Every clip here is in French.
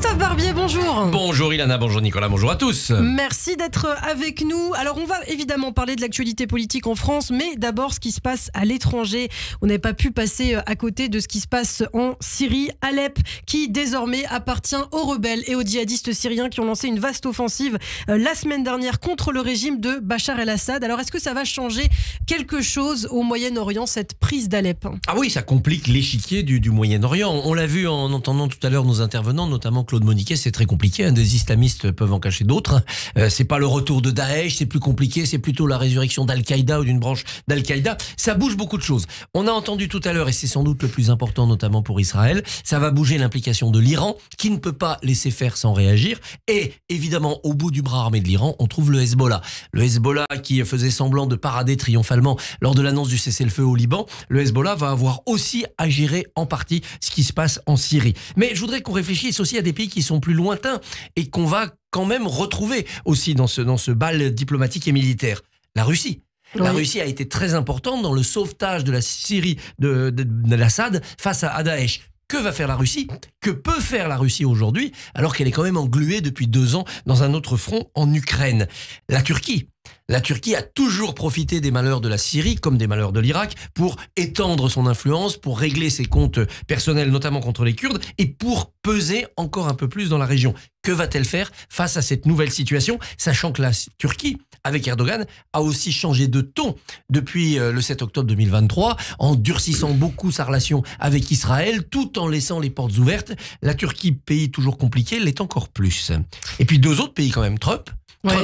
Christophe Barbier, bonjour. Bonjour Ilana, bonjour Nicolas, bonjour à tous. Merci d'être avec nous. Alors on va évidemment parler de l'actualité politique en France, mais d'abord ce qui se passe à l'étranger. On n'avait pas pu passer à côté de ce qui se passe en Syrie, Alep, qui désormais appartient aux rebelles et aux djihadistes syriens qui ont lancé une vaste offensive la semaine dernière contre le régime de Bachar el-Assad. Alors est-ce que ça va changer quelque chose au Moyen-Orient, cette prise d'Alep? Ah oui, ça complique l'échiquier du Moyen-Orient. On l'a vu en entendant tout à l'heure nos intervenants, notamment Claude Moniquet, c'est très compliqué. Des islamistes peuvent en cacher d'autres. C'est pas le retour de Daesh, c'est plus compliqué, c'est plutôt la résurrection d'Al-Qaïda ou d'une branche d'Al-Qaïda. Ça bouge beaucoup de choses. On a entendu tout à l'heure, et c'est sans doute le plus important, notamment pour Israël, ça va bouger l'implication de l'Iran, qui ne peut pas laisser faire sans réagir. Et évidemment, au bout du bras armé de l'Iran, on trouve le Hezbollah. Le Hezbollah qui faisait semblant de parader triomphalement lors de l'annonce du cessez-le-feu au Liban. Le Hezbollah va avoir aussi à gérer en partie ce qui se passe en Syrie. Mais je voudrais qu'on réfléchisse aussi à des pays qui sont plus lointains et qu'on va quand même retrouver aussi dans ce bal diplomatique et militaire. La Russie. La Russie a été très importante dans le sauvetage de la Syrie de l'Assad face à Daesh. Que va faire la Russie? Que peut faire la Russie aujourd'hui alors qu'elle est quand même engluée depuis 2 ans dans un autre front en Ukraine? La Turquie. La Turquie a toujours profité des malheurs de la Syrie, comme des malheurs de l'Irak, pour étendre son influence, pour régler ses comptes personnels, notamment contre les Kurdes, et pour peser encore un peu plus dans la région. Que va-t-elle faire face à cette nouvelle situation, sachant que la Turquie, avec Erdogan, a aussi changé de ton depuis le 7 octobre 2023, en durcissant beaucoup sa relation avec Israël, tout en laissant les portes ouvertes. La Turquie, pays toujours compliqué, l'est encore plus. Et puis 2 autres pays quand même, Trump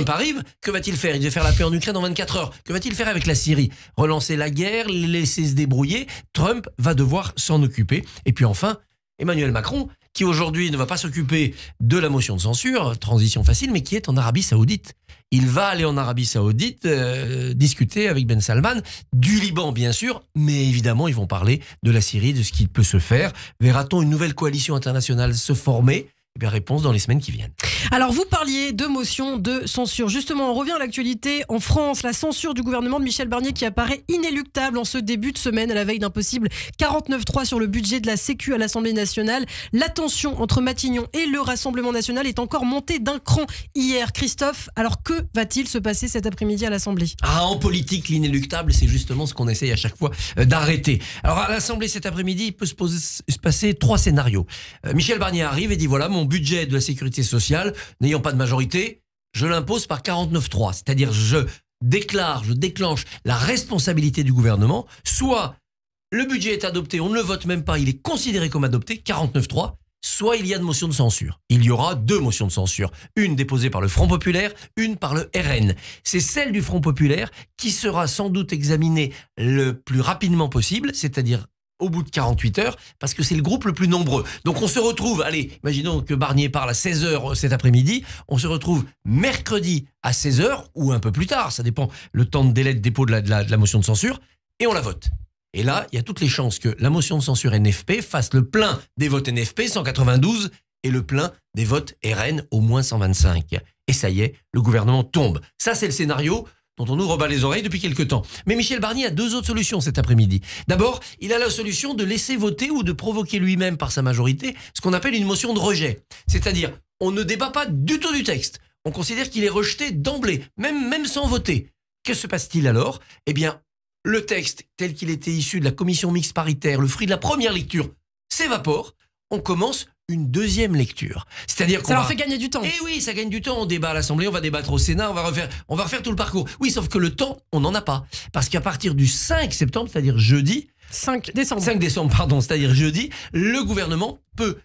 arrive, que va-t-il faire? Il devait faire la paix en Ukraine en 24 heures. Que va-t-il faire avec la Syrie? Relancer la guerre, laisser se débrouiller? Trump va devoir s'en occuper. Et puis enfin, Emmanuel Macron, qui aujourd'hui ne va pas s'occuper de la motion de censure, transition facile, mais qui est en Arabie Saoudite. Il va aller en Arabie Saoudite discuter avec Ben Salman, du Liban bien sûr, mais évidemment ils vont parler de la Syrie, de ce qui peut se faire. Verra-t-on une nouvelle coalition internationale se former? Eh bien, réponse dans les semaines qui viennent. Alors, vous parliez de motion de censure. Justement, on revient à l'actualité en France. La censure du gouvernement de Michel Barnier qui apparaît inéluctable en ce début de semaine à la veille d'un possible 49.3 sur le budget de la Sécu à l'Assemblée nationale. La tension entre Matignon et le Rassemblement national est encore montée d'un cran hier. Christophe, alors que va-t-il se passer cet après-midi à l'Assemblée? En politique, l'inéluctable, c'est justement ce qu'on essaye à chaque fois d'arrêter. Alors, à l'Assemblée cet après-midi, il peut se passer 3 scénarios. Michel Barnier arrive et dit voilà, mon budget de la sécurité sociale, n'ayant pas de majorité, je l'impose par 49.3. C'est-à-dire, je déclenche la responsabilité du gouvernement. Soit le budget est adopté, on ne le vote même pas, il est considéré comme adopté, 49.3. Soit il y a de motion de censure. Il y aura 2 motions de censure. Une déposée par le Front Populaire, une par le RN. C'est celle du Front Populaire qui sera sans doute examinée le plus rapidement possible, c'est-à-dire au bout de 48 heures, parce que c'est le groupe le plus nombreux. Donc on se retrouve, allez, imaginons que Barnier parle à 16h cet après-midi, on se retrouve mercredi à 16h, ou un peu plus tard, ça dépend le temps de délai de dépôt de la motion de censure, et on la vote. Et là, il y a toutes les chances que la motion de censure NFP fasse le plein des votes NFP, 192, et le plein des votes RN, au moins 125. Et ça y est, le gouvernement tombe. Ça, c'est le scénario dont on nous rebat les oreilles depuis quelque temps. Mais Michel Barnier a 2 autres solutions cet après-midi. D'abord, il a la solution de laisser voter ou de provoquer lui-même par sa majorité ce qu'on appelle une motion de rejet. C'est-à-dire, on ne débat pas du tout du texte. On considère qu'il est rejeté d'emblée, même sans voter. Que se passe-t-il alors? Eh bien, le texte tel qu'il était issu de la commission mixte paritaire, le fruit de la première lecture, s'évapore. On commence une 2e lecture. C'est-à-dire qu'on ça leur fait gagner du temps. Eh oui, ça gagne du temps. On débat à l'Assemblée, on va débattre au Sénat, on va refaire tout le parcours. Oui, sauf que le temps, on n'en a pas. Parce qu'à partir du 5 septembre, c'est-à-dire jeudi... 5 décembre, c'est-à-dire jeudi, le gouvernement peut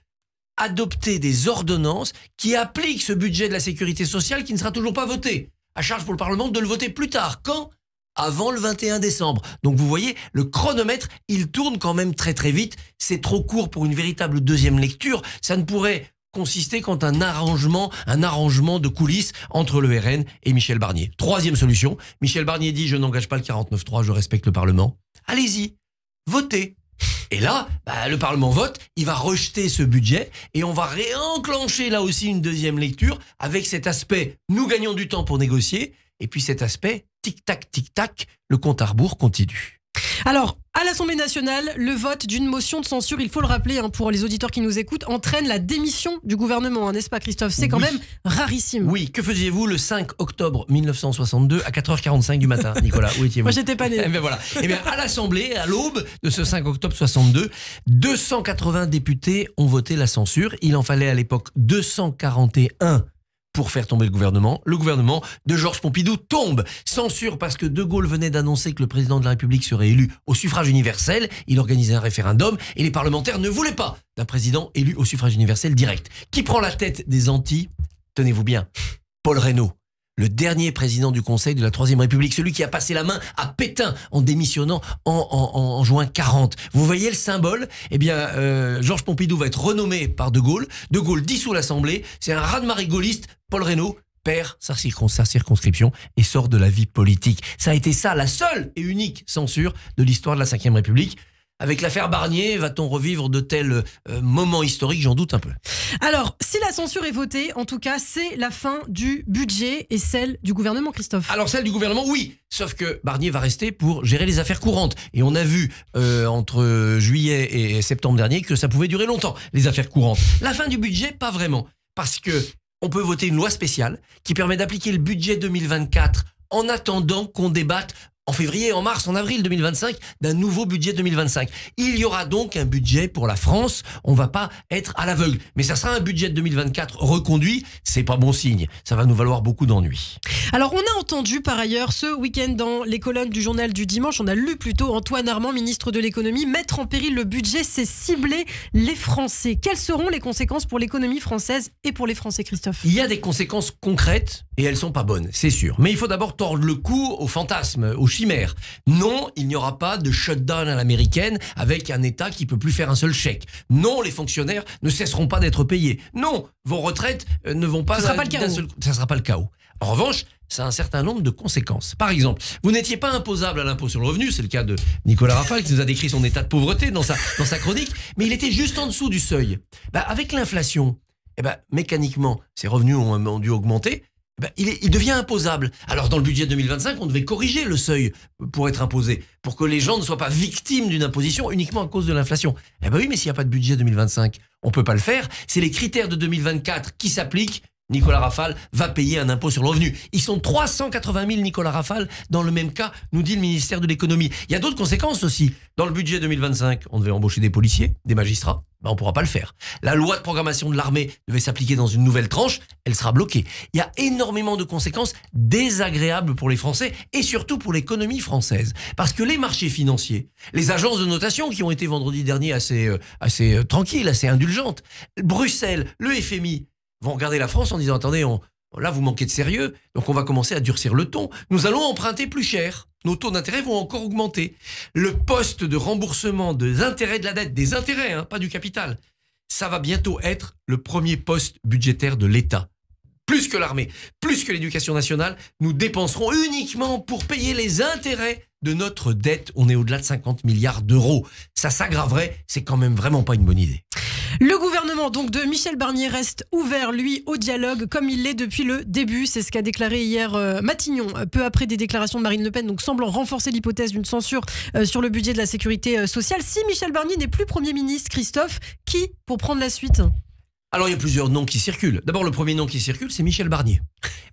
adopter des ordonnances qui appliquent ce budget de la sécurité sociale qui ne sera toujours pas voté. À charge pour le Parlement de le voter plus tard. Quand ? Avant le 21 décembre. Donc vous voyez, le chronomètre, il tourne quand même très très vite. C'est trop court pour une véritable 2e lecture. Ça ne pourrait consister qu'en un arrangement de coulisses entre le RN et Michel Barnier. 3e solution, Michel Barnier dit « Je n'engage pas le 49.3, je respecte le Parlement ». Allez-y, votez. Et là, le Parlement vote, il va rejeter ce budget et on va réenclencher là aussi une 2e lecture avec cet aspect « Nous gagnons du temps pour négocier » et puis cet aspect tic-tac, tic-tac, le compte à rebours continue. Alors, à l'Assemblée nationale, le vote d'une motion de censure, il faut le rappeler pour les auditeurs qui nous écoutent, entraîne la démission du gouvernement, n'est-ce pas Christophe? C'est quand même rarissime. Oui, que faisiez-vous le 5 octobre 1962 à 4h45 du matin, Nicolas? Où étiez-vous? Moi, j'étais pas né. Eh bien, voilà. Eh bien, à l'Assemblée, à l'aube de ce 5 octobre 62, 280 députés ont voté la censure. Il en fallait à l'époque 241 pour faire tomber le gouvernement. Le gouvernement de Georges Pompidou tombe. Censure parce que De Gaulle venait d'annoncer que le président de la République serait élu au suffrage universel. Il organisait un référendum et les parlementaires ne voulaient pas d'un président élu au suffrage universel direct. Qui prend la tête des anti? Tenez-vous bien, Paul Reynaud. Le dernier président du Conseil de la Troisième République, celui qui a passé la main à Pétain en démissionnant en juin 40. Vous voyez le symbole? Eh bien, Georges Pompidou va être renommé par De Gaulle. De Gaulle dissout l'Assemblée. C'est un raz-de-marée gaulliste. Paul Reynaud perd sa circonscription et sort de la vie politique. Ça a été ça, la seule et unique censure de l'histoire de la Ve République. Avec l'affaire Barnier, va-t-on revivre de tels moments historiques? J'en doute un peu. Alors, si la censure est votée, en tout cas, c'est la fin du budget et celle du gouvernement, Christophe. Alors, celle du gouvernement, oui. Sauf que Barnier va rester pour gérer les affaires courantes. Et on a vu entre juillet et septembre dernier que ça pouvait durer longtemps, les affaires courantes. La fin du budget, pas vraiment. Parce que on peut voter une loi spéciale qui permet d'appliquer le budget 2024 en attendant qu'on débatte en février, en mars, en avril 2025, d'un nouveau budget 2025. Il y aura donc un budget pour la France. On va pas être à l'aveugle. Mais ça sera un budget de 2024 reconduit. C'est pas bon signe. Ça va nous valoir beaucoup d'ennuis. Alors, on a entendu par ailleurs ce week-end dans les colonnes du journal du dimanche, on a lu plutôt Antoine Armand, ministre de l'économie, mettre en péril le budget, c'est cibler les Français. Quelles seront les conséquences pour l'économie française et pour les Français, Christophe? Il y a des conséquences concrètes et elles sont pas bonnes, c'est sûr. Mais il faut d'abord tordre le cou aux fantasmes, aux chimères. Non, il n'y aura pas de shutdown à l'américaine avec un État qui peut plus faire un seul chèque. Non, les fonctionnaires ne cesseront pas d'être payés. Non, vos retraites ne vont pas... Ce sera pas le chaos. Ça ne sera pas le chaos. En revanche, ça a un certain nombre de conséquences. Par exemple, vous n'étiez pas imposable à l'impôt sur le revenu, c'est le cas de Nicolas Rafal qui nous a décrit son état de pauvreté dans sa chronique, mais il était juste en dessous du seuil. Avec l'inflation, mécaniquement, ses revenus ont dû augmenter. Il devient imposable. Alors dans le budget 2025, on devait corriger le seuil pour être imposé, pour que les gens ne soient pas victimes d'une imposition uniquement à cause de l'inflation. Oui, mais s'il n'y a pas de budget 2025, on ne peut pas le faire. C'est les critères de 2024 qui s'appliquent. Nicolas Rafal va payer un impôt sur le revenu. Ils sont 380 000 Nicolas Rafal dans le même cas, nous dit le ministère de l'économie. Il y a d'autres conséquences aussi. Dans le budget 2025, on devait embaucher des policiers, des magistrats. On ne pourra pas le faire. La loi de programmation de l'armée devait s'appliquer dans une nouvelle tranche. Elle sera bloquée. Il y a énormément de conséquences désagréables pour les Français et surtout pour l'économie française. Parce que les marchés financiers, les agences de notation qui ont été vendredi dernier assez tranquilles, assez indulgentes, Bruxelles, le FMI, vont regarder la France en disant « Attendez, là vous manquez de sérieux, donc on va commencer à durcir le ton. Nous allons emprunter plus cher. Nos taux d'intérêt vont encore augmenter. Le poste de remboursement des intérêts de la dette, des intérêts, pas du capital, ça va bientôt être le premier poste budgétaire de l'État. Plus que l'armée, plus que l'éducation nationale, nous dépenserons uniquement pour payer les intérêts de notre dette. On est au-delà de 50 milliards d'euros. Ça s'aggraverait, c'est quand même vraiment pas une bonne idée. Le gouvernement donc de Michel Barnier reste ouvert, lui, au dialogue, comme il l'est depuis le début. C'est ce qu'a déclaré hier Matignon, peu après des déclarations de Marine Le Pen, donc semblant renforcer l'hypothèse d'une censure sur le budget de la sécurité sociale. Si Michel Barnier n'est plus Premier ministre, Christophe, qui pour prendre la suite? Alors, il y a plusieurs noms qui circulent. D'abord, le premier nom qui circule, c'est Michel Barnier.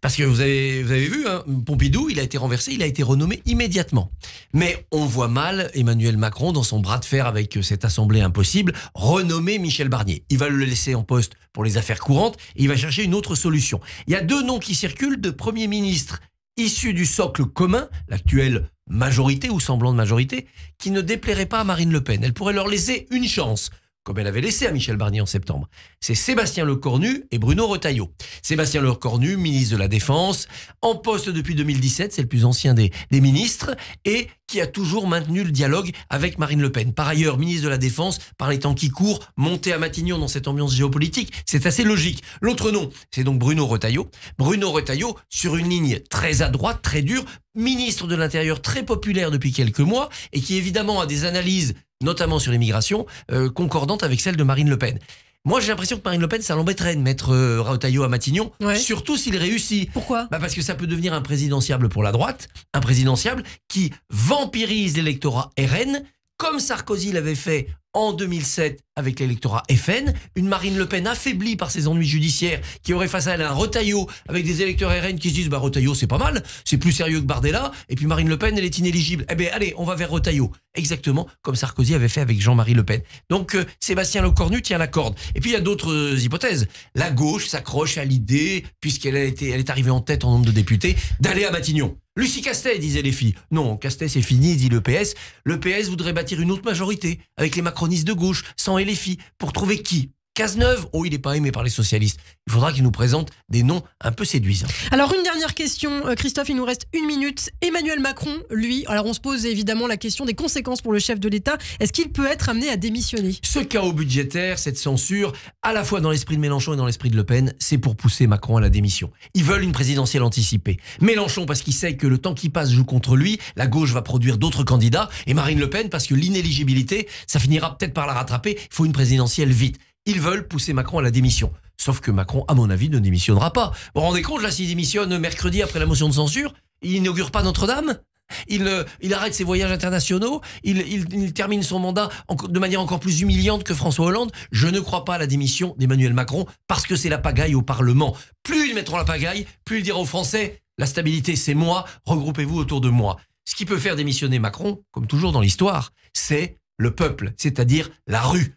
Parce que vous avez vu, Pompidou, il a été renversé, il a été renommé immédiatement. Mais on voit mal Emmanuel Macron, dans son bras de fer avec cette assemblée impossible, renommer Michel Barnier. Il va le laisser en poste pour les affaires courantes et il va chercher une autre solution. Il y a deux noms qui circulent de Premier ministre issus du socle commun, l'actuelle majorité ou semblant de majorité, qui ne déplairait pas à Marine Le Pen. Elle pourrait leur laisser une chance, comme elle avait laissé à Michel Barnier en septembre. C'est Sébastien Lecornu et Bruno Retailleau. Sébastien Lecornu, ministre de la Défense, en poste depuis 2017, c'est le plus ancien des ministres, et qui a toujours maintenu le dialogue avec Marine Le Pen. Par ailleurs, ministre de la Défense, par les temps qui courent, monté à Matignon dans cette ambiance géopolitique, c'est assez logique. L'autre nom, c'est donc Bruno Retailleau. Bruno Retailleau, sur une ligne très à droite, très dure, ministre de l'Intérieur très populaire depuis quelques mois, et qui évidemment a des analyses notamment sur l'immigration, concordante avec celle de Marine Le Pen. Moi, j'ai l'impression que Marine Le Pen, ça l'embêterait de mettre Retailleau à Matignon, surtout s'il réussit. Pourquoi ? Parce que ça peut devenir un présidentiable pour la droite, un présidentiable qui vampirise l'électorat RN, comme Sarkozy l'avait fait en 2007 avec l'électorat FN, une Marine Le Pen affaiblie par ses ennuis judiciaires, qui aurait face à elle un Retailleau avec des électeurs RN qui se disent Retailleau c'est pas mal, c'est plus sérieux que Bardella, et puis Marine Le Pen elle est inéligible. Eh bien allez, on va vers Retailleau. Exactement comme Sarkozy avait fait avec Jean-Marie Le Pen. Donc Sébastien Lecornu tient la corde. Et puis il y a d'autres hypothèses. La gauche s'accroche à l'idée, puisqu'elle est arrivée en tête en nombre de députés, d'aller à Matignon. Lucie Castet, disaient les filles. Non, Castet c'est fini, dit le PS. Le PS voudrait bâtir une autre majorité, avec les macronistes de gauche, sans LFI, pour trouver qui ? Cazeneuve, oh il n'est pas aimé par les socialistes. Il faudra qu'il nous présente des noms un peu séduisants. Alors une dernière question, Christophe, il nous reste 1 minute. Emmanuel Macron, lui, alors on se pose évidemment la question des conséquences pour le chef de l'État. Est-ce qu'il peut être amené à démissionner ? Ce chaos budgétaire, cette censure, à la fois dans l'esprit de Mélenchon et dans l'esprit de Le Pen, c'est pour pousser Macron à la démission. Ils veulent une présidentielle anticipée. Mélenchon parce qu'il sait que le temps qui passe joue contre lui, la gauche va produire d'autres candidats, et Marine Le Pen parce que l'inéligibilité, ça finira peut-être par la rattraper, il faut une présidentielle vite. Ils veulent pousser Macron à la démission. Sauf que Macron, à mon avis, ne démissionnera pas. Vous vous rendez compte, là, s'il démissionne mercredi après la motion de censure, il n'inaugure pas Notre-Dame ? Il arrête ses voyages internationaux, il termine son mandat de manière encore plus humiliante que François Hollande. Je ne crois pas à la démission d'Emmanuel Macron parce que c'est la pagaille au Parlement. Plus ils mettront la pagaille, plus ils diront aux Français « La stabilité, c'est moi, regroupez-vous autour de moi ». Ce qui peut faire démissionner Macron, comme toujours dans l'histoire, c'est le peuple, c'est-à-dire la rue.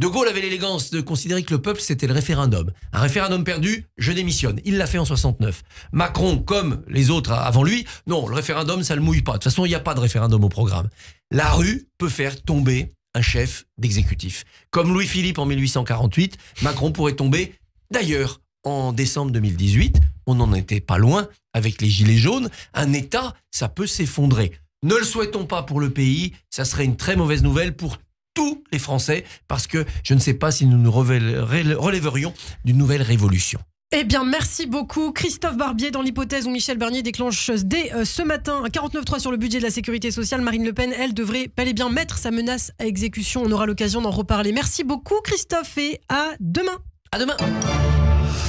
De Gaulle avait l'élégance de considérer que le peuple, c'était le référendum. Un référendum perdu, je démissionne. Il l'a fait en 69. Macron, comme les autres avant lui, non, le référendum, ça le mouille pas. De toute façon, il n'y a pas de référendum au programme. La rue peut faire tomber un chef d'exécutif. Comme Louis-Philippe en 1848, Macron pourrait tomber. D'ailleurs, en décembre 2018, on n'en était pas loin avec les Gilets jaunes. Un État, ça peut s'effondrer. Ne le souhaitons pas pour le pays, ça serait une très mauvaise nouvelle pour tous les Français, parce que je ne sais pas si nous nous relèverions d'une nouvelle révolution. Eh bien, merci beaucoup. Christophe Barbier, dans l'hypothèse où Michel Barnier déclenche dès ce matin un 49.3 sur le budget de la sécurité sociale, Marine Le Pen, elle, devrait bel et bien mettre sa menace à exécution. On aura l'occasion d'en reparler. Merci beaucoup, Christophe, et à demain. À demain.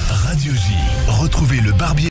Radio J, retrouvez le Barbier.